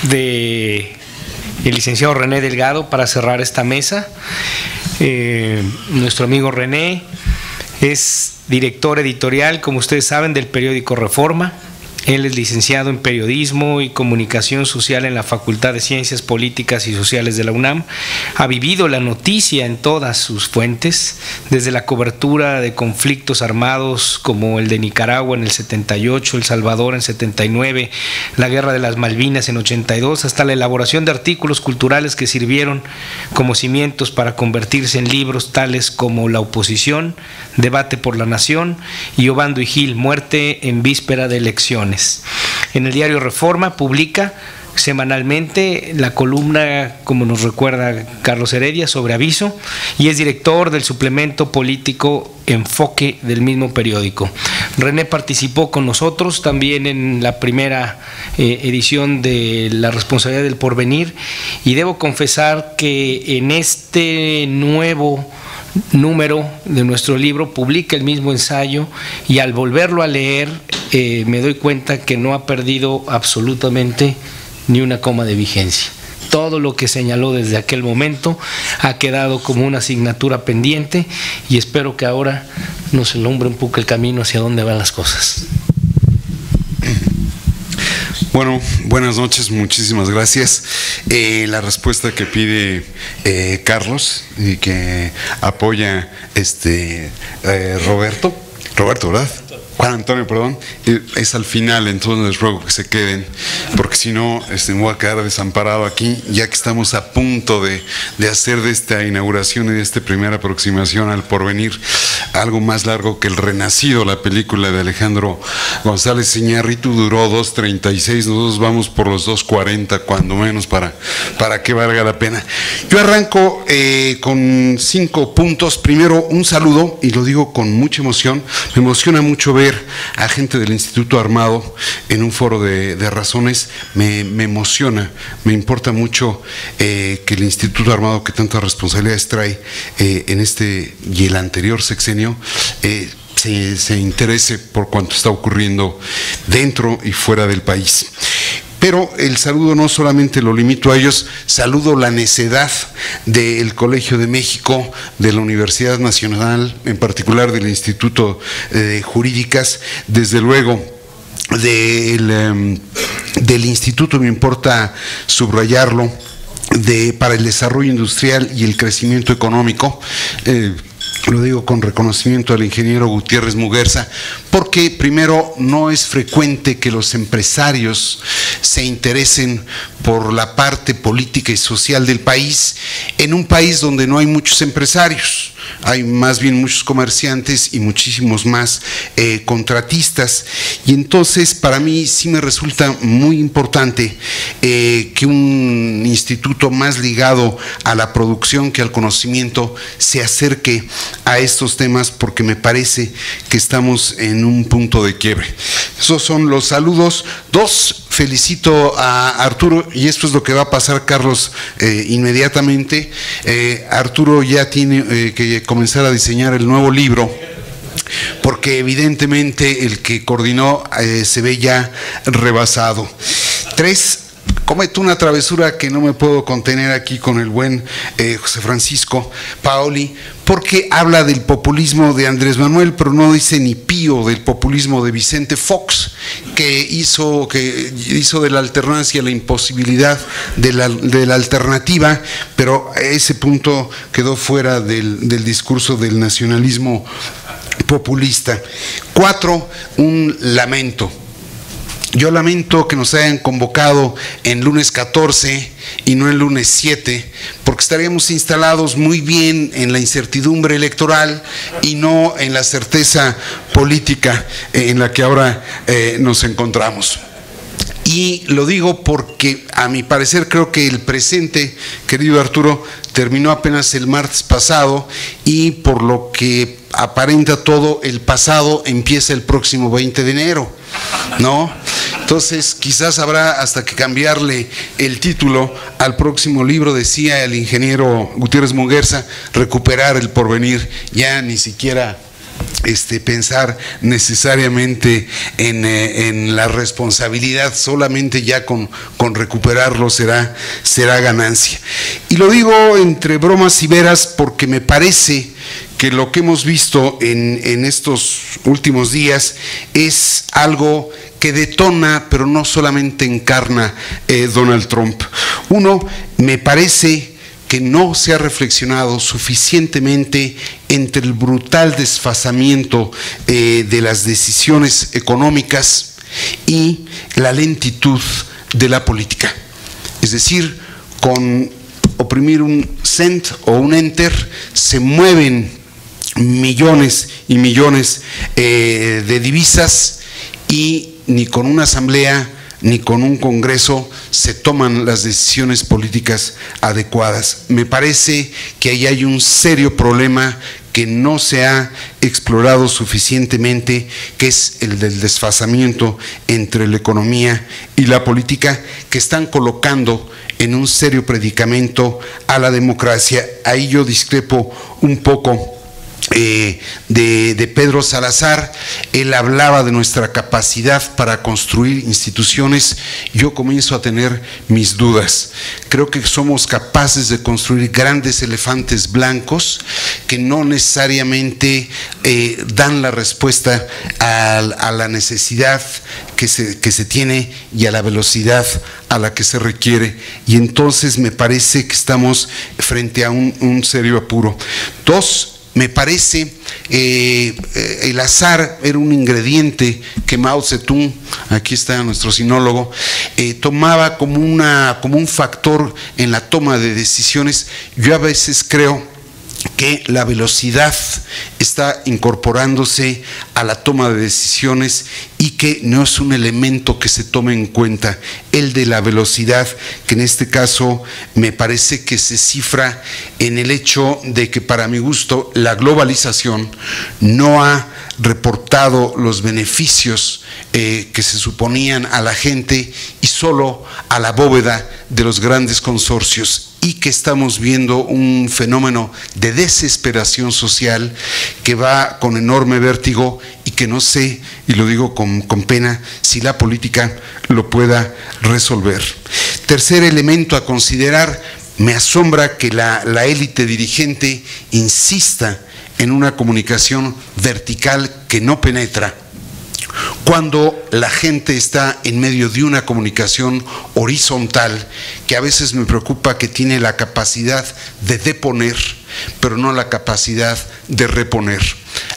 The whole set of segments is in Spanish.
de el licenciado René Delgado para cerrar esta mesa. Nuestro amigo René es director editorial, como ustedes saben, del periódico Reforma. Él es licenciado en Periodismo y Comunicación Social en la Facultad de Ciencias Políticas y Sociales de la UNAM. Ha vivido la noticia en todas sus fuentes, desde la cobertura de conflictos armados como el de Nicaragua en el 78, El Salvador en 79, la Guerra de las Malvinas en 82, hasta la elaboración de artículos culturales que sirvieron como cimientos para convertirse en libros tales como La Oposición, Debate por la Nación y Obando y Gil, Muerte en Víspera de Elecciones. En el diario Reforma publica semanalmente la columna, como nos recuerda Carlos Heredia, sobre Aviso, y es director del suplemento político Enfoque del mismo periódico. René participó con nosotros también en la primera edición de La Responsabilidad del Porvenir, y debo confesar que en este nuevo número de nuestro libro publica el mismo ensayo, y al volverlo a leer me doy cuenta que no ha perdido absolutamente ni una coma de vigencia. Todo lo que señaló desde aquel momento ha quedado como una asignatura pendiente, y espero que ahora nos alumbre un poco el camino hacia dónde van las cosas. Bueno, buenas noches, muchísimas gracias. La respuesta que pide Carlos y que apoya Roberto, ¿verdad? Juan Antonio, perdón, es al final, entonces les ruego que se queden, porque si no me voy a quedar desamparado aquí, ya que estamos a punto de hacer de esta inauguración y de esta primera aproximación al porvenir algo más largo que El Renacido, la película de Alejandro González Iñárritu. Duró 2:36, nosotros vamos por los 2:40 cuando menos para que valga la pena. Yo arranco con 5 puntos. Primero, un saludo, y lo digo con mucha emoción. Me emociona mucho ver a gente del Instituto Armado en un foro de razones. Me emociona, me importa mucho que el Instituto Armado, que tantas responsabilidades trae en este y el anterior sexenio, se interese por cuanto está ocurriendo dentro y fuera del país. Pero el saludo no solamente lo limito a ellos, saludo la necedad del Colegio de México, de la Universidad Nacional, en particular del Instituto de Jurídicas, desde luego del Instituto, me importa subrayarlo, para el desarrollo industrial y el crecimiento económico. Lo digo con reconocimiento al ingeniero Gutiérrez Muguerza, porque primero, no es frecuente que los empresarios se interesen por la parte política y social del país, en un país donde no hay muchos empresarios, hay más bien muchos comerciantes y muchísimos más contratistas. Y entonces para mí sí me resulta muy importante que un instituto más ligado a la producción que al conocimiento se acerque a estos temas, porque me parece que estamos en un punto de quiebre. Esos son los saludos. 2, felicito a Arturo, y esto es lo que va a pasar, Carlos, inmediatamente. Arturo ya tiene que comenzar a diseñar el nuevo libro, porque evidentemente el que coordinó se ve ya rebasado. 3, cometo una travesura que no me puedo contener aquí con el buen José Francisco Paoli, porque habla del populismo de Andrés Manuel, pero no dice ni pío del populismo de Vicente Fox, que hizo de la alternancia la imposibilidad de la alternativa, pero ese punto quedó fuera del discurso del nacionalismo populista. 4, un lamento. Yo lamento que nos hayan convocado en lunes 14 y no en lunes 7, porque estaríamos instalados muy bien en la incertidumbre electoral y no en la certeza política en la que ahora nos encontramos. Y lo digo porque, a mi parecer, creo que el presente, querido Arturo, terminó apenas el martes pasado, y por lo que aparenta todo, el pasado empieza el próximo 20 de enero, ¿no? Entonces quizás habrá hasta que cambiarle el título al próximo libro, decía el ingeniero Gutiérrez Muguerza, recuperar el porvenir. Ya ni siquiera pensar necesariamente en la responsabilidad, solamente ya con recuperarlo será ganancia. Y lo digo entre bromas y veras porque me parece que lo que hemos visto en estos últimos días es algo que detona, pero no solamente encarna Donald Trump. Uno, me parece que no se ha reflexionado suficientemente entre el brutal desfasamiento de las decisiones económicas y la lentitud de la política. Es decir, con oprimir un send o un enter se mueven millones y millones de divisas y ni con una asamblea ni con un congreso se toman las decisiones políticas adecuadas. Me parece que ahí hay un serio problema que no se ha explorado suficientemente, que es el del desfasamiento entre la economía y la política, que están colocando en un serio predicamento a la democracia. Ahí yo discrepo un poco de Pedro Salazar. Él hablaba de nuestra capacidad para construir instituciones. Yo comienzo a tener mis dudas. Creo que somos capaces de construir grandes elefantes blancos que no necesariamente dan la respuesta a la necesidad que se tiene y a la velocidad a la que se requiere, y entonces me parece que estamos frente a un serio apuro. Dos, me parece el azar era un ingrediente que Mao Zedong, aquí está nuestro sinólogo, tomaba como un factor en la toma de decisiones. Yo a veces creo que la velocidad está incorporándose a la toma de decisiones y que no es un elemento que se tome en cuenta, el de la velocidad, que en este caso me parece que se cifra en el hecho de que, para mi gusto, la globalización no ha reportado los beneficios que se suponían a la gente y solo a la bóveda de los grandes consorcios, y que estamos viendo un fenómeno de desesperación social que va con enorme vértigo y que no sé, y lo digo con pena, si la política lo pueda resolver. Tercer elemento a considerar: me asombra que la élite dirigente insista en una comunicación vertical que no penetra, cuando la gente está en medio de una comunicación horizontal que a veces me preocupa, que tiene la capacidad de deponer, pero no la capacidad de reponer.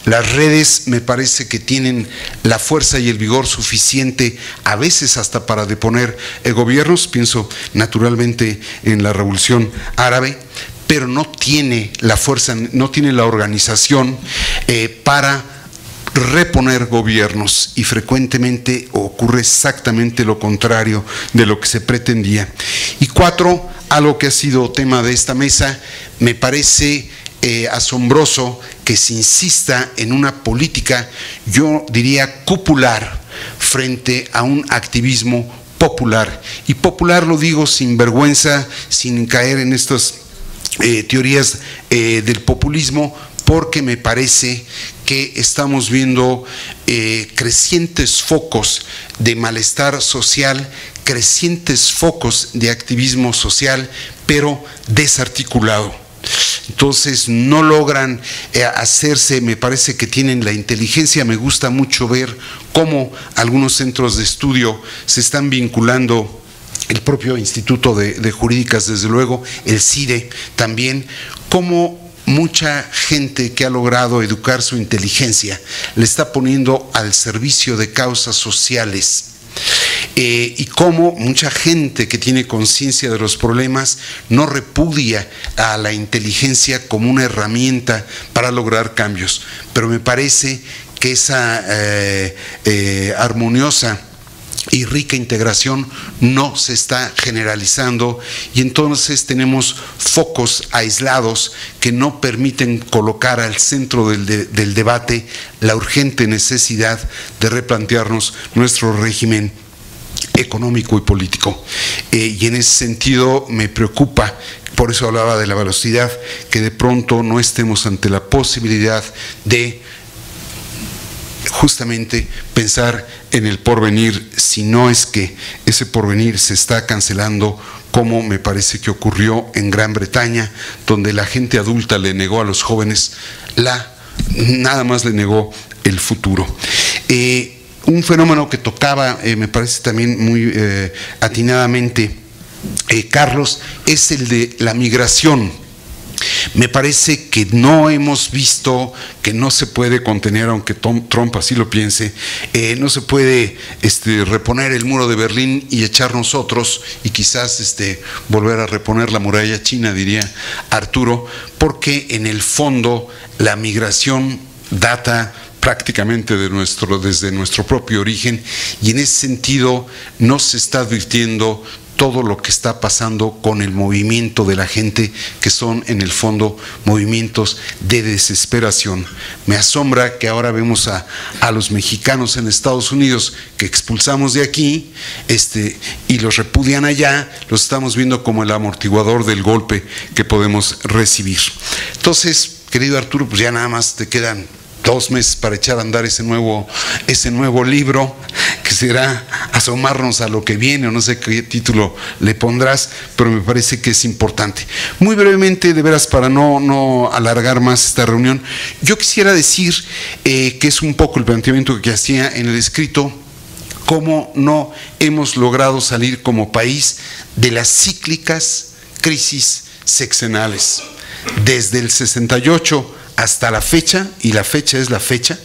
Las redes me parece que tienen la fuerza y el vigor suficiente, a veces hasta para deponer gobiernos. Pienso naturalmente en la Revolución Árabe, pero no tiene la fuerza, no tiene la organización para reponer gobiernos, y frecuentemente ocurre exactamente lo contrario de lo que se pretendía. Y cuatro, algo que ha sido tema de esta mesa: me parece asombroso que se insista en una política, yo diría cupular, frente a un activismo popular. Y popular lo digo sin vergüenza, sin caer en estas teorías del populismo, porque me parece que estamos viendo crecientes focos de malestar social, crecientes focos de activismo social, pero desarticulado. Entonces no logran hacerse, me parece que tienen la inteligencia. Me gusta mucho ver cómo algunos centros de estudio se están vinculando, el propio Instituto de Jurídicas, desde luego, el CIDE también, cómo mucha gente que ha logrado educar su inteligencia le está poniendo al servicio de causas sociales, y cómo mucha gente que tiene conciencia de los problemas no repudia a la inteligencia como una herramienta para lograr cambios. Pero me parece que esa armoniosa y rica integración no se está generalizando, y entonces tenemos focos aislados que no permiten colocar al centro del debate la urgente necesidad de replantearnos nuestro régimen económico y político. Y en ese sentido me preocupa, por eso hablaba de la velocidad, que de pronto no estemos ante la posibilidad de justamente pensar en el porvenir, si no es que ese porvenir se está cancelando, como me parece que ocurrió en Gran Bretaña, donde la gente adulta le negó a los jóvenes nada más le negó el futuro. Un fenómeno que tocaba, me parece también muy atinadamente, Carlos, es el de la migración. Me parece que no hemos visto, que no se puede contener, aunque Trump así lo piense, no se puede reponer el muro de Berlín y echar nosotros, y quizás volver a reponer la muralla china, diría Arturo, porque en el fondo la migración data prácticamente desde nuestro propio origen, y en ese sentido no se está advirtiendo todo lo que está pasando con el movimiento de la gente, que son en el fondo movimientos de desesperación. Me asombra que ahora vemos a los mexicanos en Estados Unidos que expulsamos de aquí y los repudian allá, los estamos viendo como el amortiguador del golpe que podemos recibir. Entonces, querido Arturo, pues ya nada más te quedan 2 meses para echar a andar ese nuevo libro, que será asomarnos a lo que viene, o no sé qué título le pondrás, pero me parece que es importante. Muy brevemente, de veras, para no alargar más esta reunión, yo quisiera decir que es un poco el planteamiento que hacía en el escrito, cómo no hemos logrado salir como país de las cíclicas crisis sexenales. Desde el 68 hasta la fecha, y la fecha es la fecha,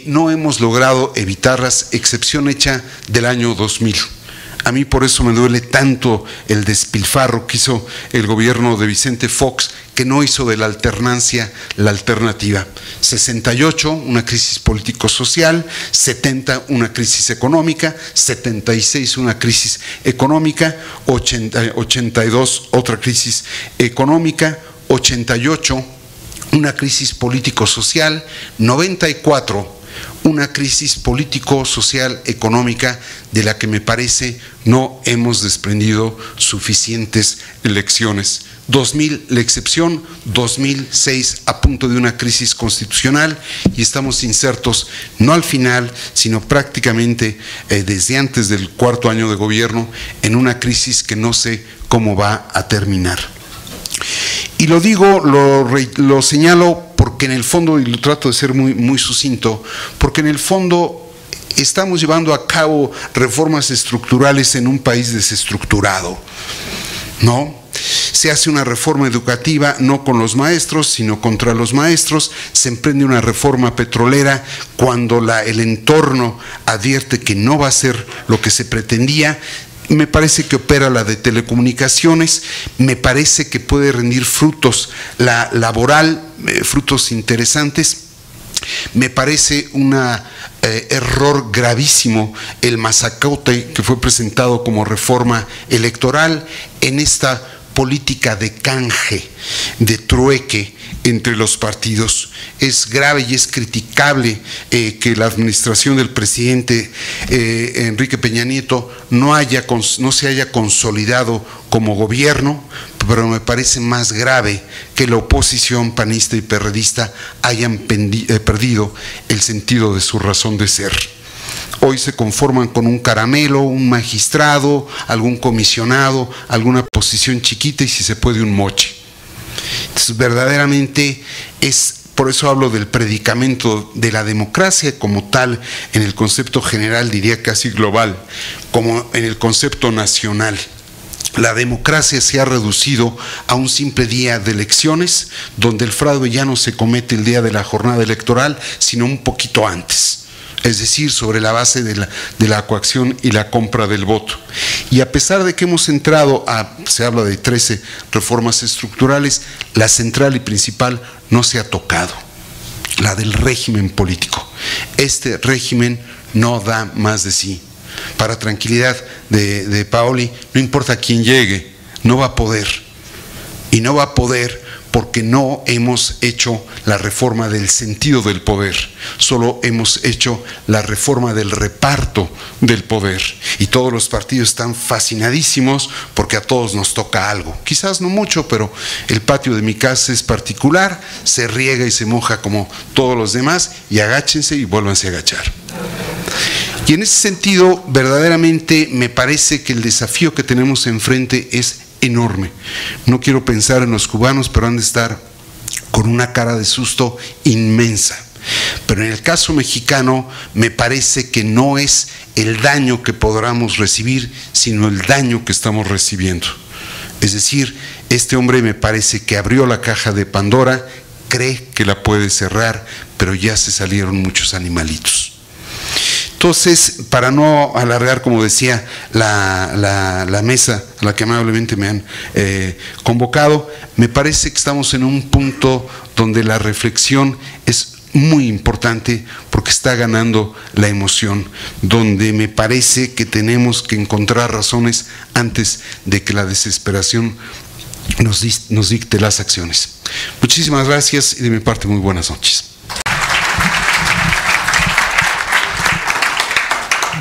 no hemos logrado evitarlas, excepción hecha del año 2000. A mí por eso me duele tanto el despilfarro que hizo el gobierno de Vicente Fox, que no hizo de la alternancia la alternativa. 68, una crisis político-social; 70, una crisis económica; 76, una crisis económica; 82, otra crisis económica; 88, una crisis político-social; 94, una crisis político-social económica, de la que me parece no hemos desprendido suficientes lecciones. 2000, la excepción; 2006, a punto de una crisis constitucional, y estamos insertos no al final, sino prácticamente desde antes del 4º año de gobierno, en una crisis que no sé cómo va a terminar. Y lo digo, lo señalo porque en el fondo, y lo trato de ser muy sucinto, porque en el fondo estamos llevando a cabo reformas estructurales en un país desestructurado, ¿no? Se hace una reforma educativa no con los maestros, sino contra los maestros. Se emprende una reforma petrolera cuando el entorno advierte que no va a ser lo que se pretendía. Me parece que opera la de telecomunicaciones, me parece que puede rendir frutos la laboral, frutos interesantes. Me parece un error gravísimo el masacote que fue presentado como reforma electoral en esta política de canje, de trueque entre los partidos. Es grave y es criticable que la administración del presidente Enrique Peña Nieto no se haya consolidado como gobierno, pero me parece más grave que la oposición panista y perredista hayan perdido el sentido de su razón de ser. Hoy se conforman con un caramelo, un magistrado, algún comisionado, alguna posición chiquita y, si se puede, un moche. Entonces, verdaderamente por eso hablo del predicamento de la democracia como tal, en el concepto general, diría casi global, como en el concepto nacional. La democracia se ha reducido a un simple día de elecciones, donde el fraude ya no se comete el día de la jornada electoral, sino un poquito antes. Es decir, sobre la base de la coacción y la compra del voto. Y a pesar de que hemos entrado se habla de 13 reformas estructurales, la central y principal no se ha tocado, la del régimen político. Este régimen no da más de sí. Para tranquilidad de Paoli, no importa quién llegue, no va a poder. Y no va a poder porque no hemos hecho la reforma del sentido del poder, solo hemos hecho la reforma del reparto del poder. Y todos los partidos están fascinadísimos porque porque a todos nos toca algo. Quizás no mucho, pero el patio de mi casa es particular, se riega y se moja como todos los demás, y agáchense y vuélvanse a agachar. Y en ese sentido, verdaderamente me parece que el desafío que tenemos enfrente es enorme. No quiero pensar en los cubanos, pero han de estar con una cara de susto inmensa. Pero en el caso mexicano me parece que no es el daño que podamos recibir, sino el daño que estamos recibiendo. Es decir, este hombre me parece que abrió la caja de Pandora, cree que la puede cerrar, pero ya se salieron muchos animalitos. Entonces, para no alargar, como decía, la mesa a la que amablemente me han convocado, me parece que estamos en un punto donde la reflexión es muy importante porque está ganando la emoción, donde me parece que tenemos que encontrar razones antes de que la desesperación nos dicte las acciones. Muchísimas gracias y de mi parte muy buenas noches.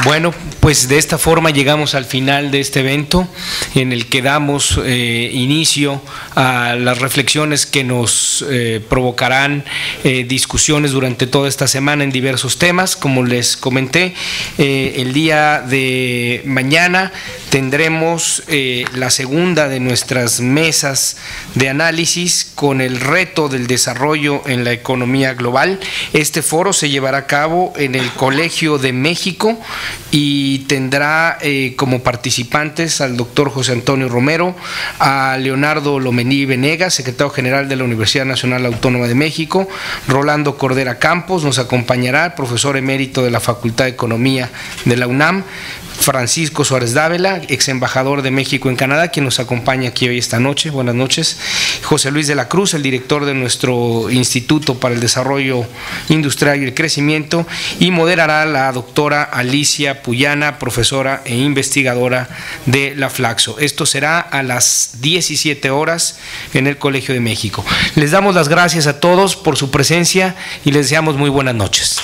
Bueno, pues de esta forma llegamos al final de este evento en el que damos inicio a las reflexiones que nos provocarán discusiones durante toda esta semana en diversos temas. Como les comenté, el día de mañana tendremos la segunda de nuestras mesas de análisis con el reto del desarrollo en la economía global. Este foro se llevará a cabo en el Colegio de México y tendrá como participantes al doctor José Antonio Romero, a Leonardo Lomení Venegas, secretario general de la Universidad Nacional Autónoma de México, Rolando Cordera Campos, nos acompañará, profesor emérito de la Facultad de Economía de la UNAM, Francisco Suárez Dávila, ex embajador de México en Canadá, quien nos acompaña aquí hoy esta noche. Buenas noches. José Luis de la Cruz, el director de nuestro Instituto para el Desarrollo Industrial y el Crecimiento, y moderará la doctora Alicia Puyana, profesora e investigadora de la Flaxo. Esto será a las 17 horas en el Colegio de México. Les damos las gracias a todos por su presencia y les deseamos muy buenas noches.